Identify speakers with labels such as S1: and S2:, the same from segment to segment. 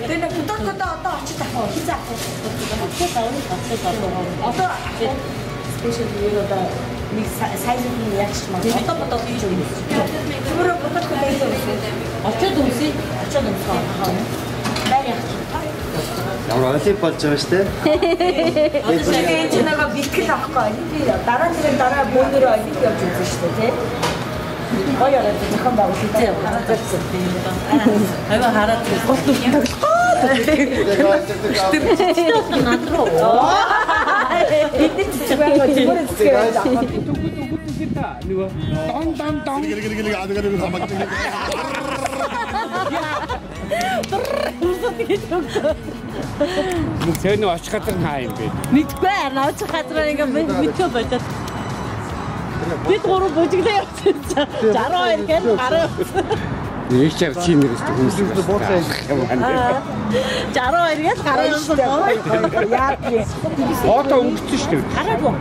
S1: 근데 또 어찌다 희자. 어떤 스페셜 이거다 미 사이즈는 약간 어떤 것도 좀 있어. 그거를 어떻게 해서 어쩌도 없이
S2: 양말 팁받쳐 시대.
S1: 어떻게 지나가 미크다 거 아니지? 다른 집은 나라 못 들어 아니지? 여기 주시대. 어여라 잠깐만 진짜 알았어. 아이고 알았어.
S3: Sen açık hatırın hayım ben.
S4: Mitber, açık hatırlayınca mitber başlat. Bir doğru böcek de yapsın. Caro erken caro.
S3: Ne iş yapar Çin'de işte.
S4: Caro erken caro yapsın.
S3: O da uçuştu.
S4: Caro bu.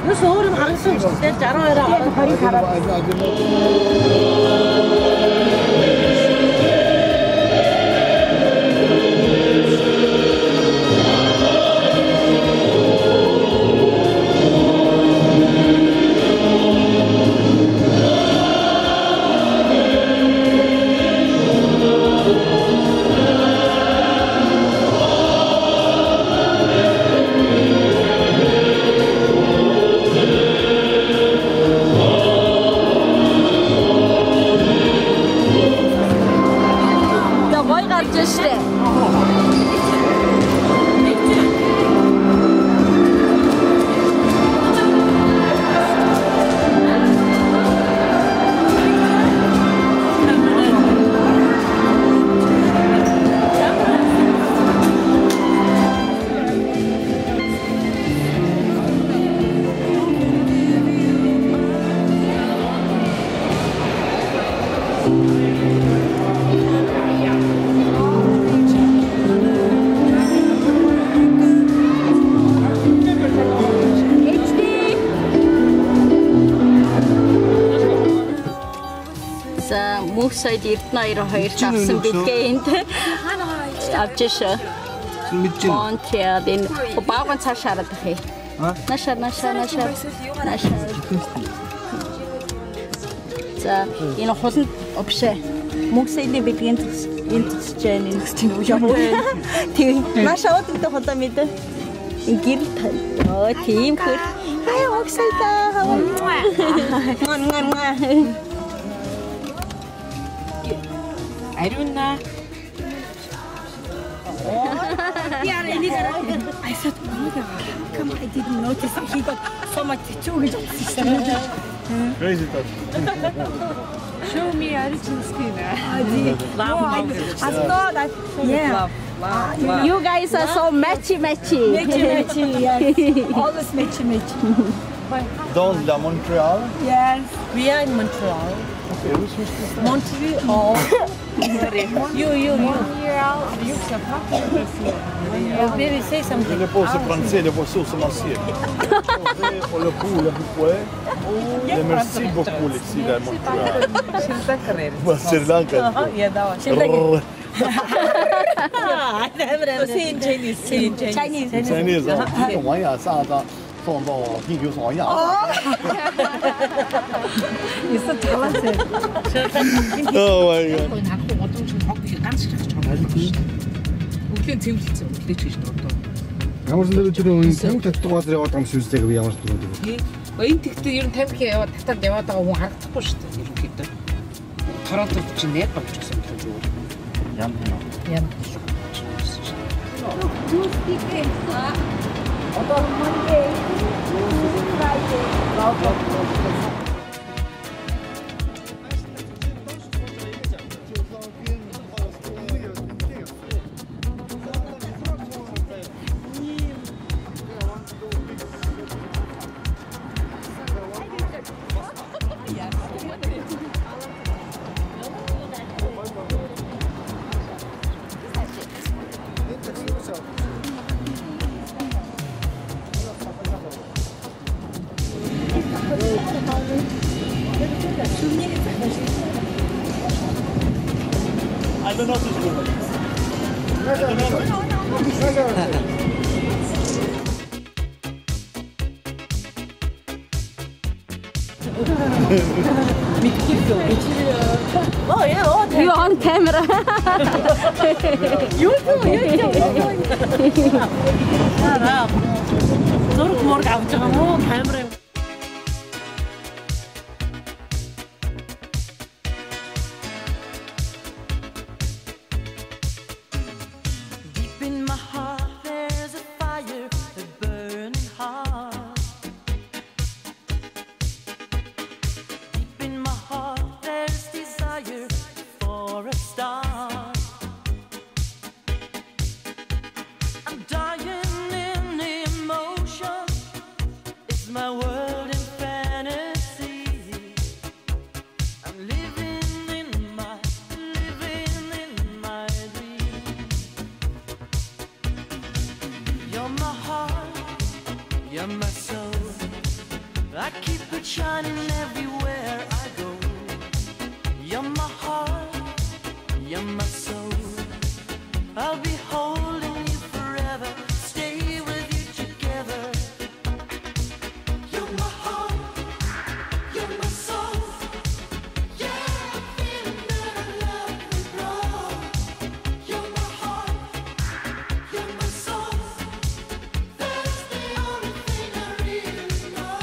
S4: Ne sorun harısın işte caro erken. Hari caro. Мөхсөд Эрдэнэ 92 тавсан бидгээ энд авч шээ. Монтреал энэ баган цааш хараад бахи. Наша. За энэ хуланд опшээ. Мөхсөдийн бидгийн энэ чинь юм. Тийм. Наша одтой хулаа мэд. Гэрэл тай. Оо тийм хөр. Хай мөхсөдөө. Ман.
S5: Aruna. I said, oh my God, how come I didn't notice he got so much tattoo?
S2: Crazy touch.
S5: Show me original skin. I saw that. Yeah.
S4: Wow. You guys are so matchy.
S5: Yes. Always matchy.
S2: Dans la Montreal.
S5: Yes. We are in Montreal. Montreal. You. Montreal. Baby, say something.
S2: Le pose français, le voici sur ma ciel. Le poulet, merci beaucoup, Lexi, à Montréal. Sri Lanka. Chinese. 玩呀，啥子？放到研究所呀。
S5: 你是台湾人。
S2: Oh my god. Ямар ч нэг зүйл энэ татвар яваад байгаа юм шиг үздэг ямар ч зүйл.
S5: Энэ тэгтээ ер нь 50 яваад татаад яваад байгаа хүн харагдахгүй шүү дээ. Ерөнхийдөө. Торонтод ч нэр болчихсон юм зүгээр. Ям.
S1: Одоо Monday, Friday,
S2: don't know this woman. I don't know.
S4: You on camera.
S1: зураг мураг авч байгаа мó камера.
S6: You're my soul. I keep it shining everywhere I go. You're my heart. You're my soul. I'll be holding you forever. Stay with you together. You're my heart. You're my soul. Yeah, I'm feeling that I love you, bro. You're my heart. You're my soul. That's the only thing I really know.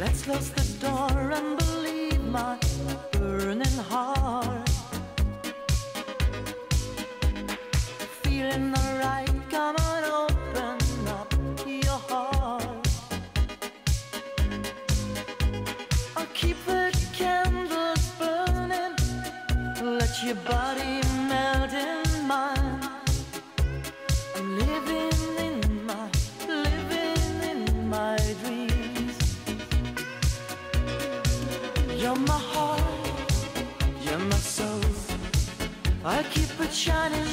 S6: Let's close the door and believe my burning heart. Feeling alright, come on, open up your heart. I'll keep the candles burning, let your body melt in mine. I'm living in my dreams. You're my heart, you're my soul. I keep it shining